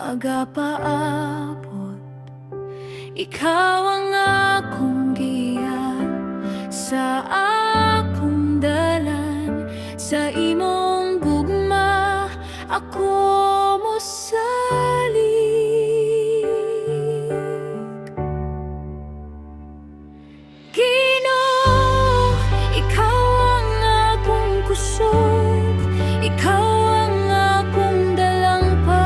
magapaabot. Ikaw ang akong giya, sa akong dalan, sa imong gugma ako mosalig. Ginoo, ikaw ang akong kusog, ikaw ang akong dalangpan.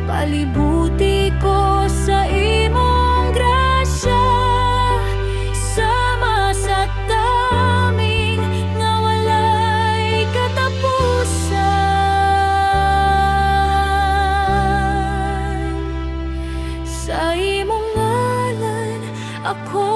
Palibuti ko sa imong grasya, sama sa taming nga walay katapusan. Sa imong ngalan ako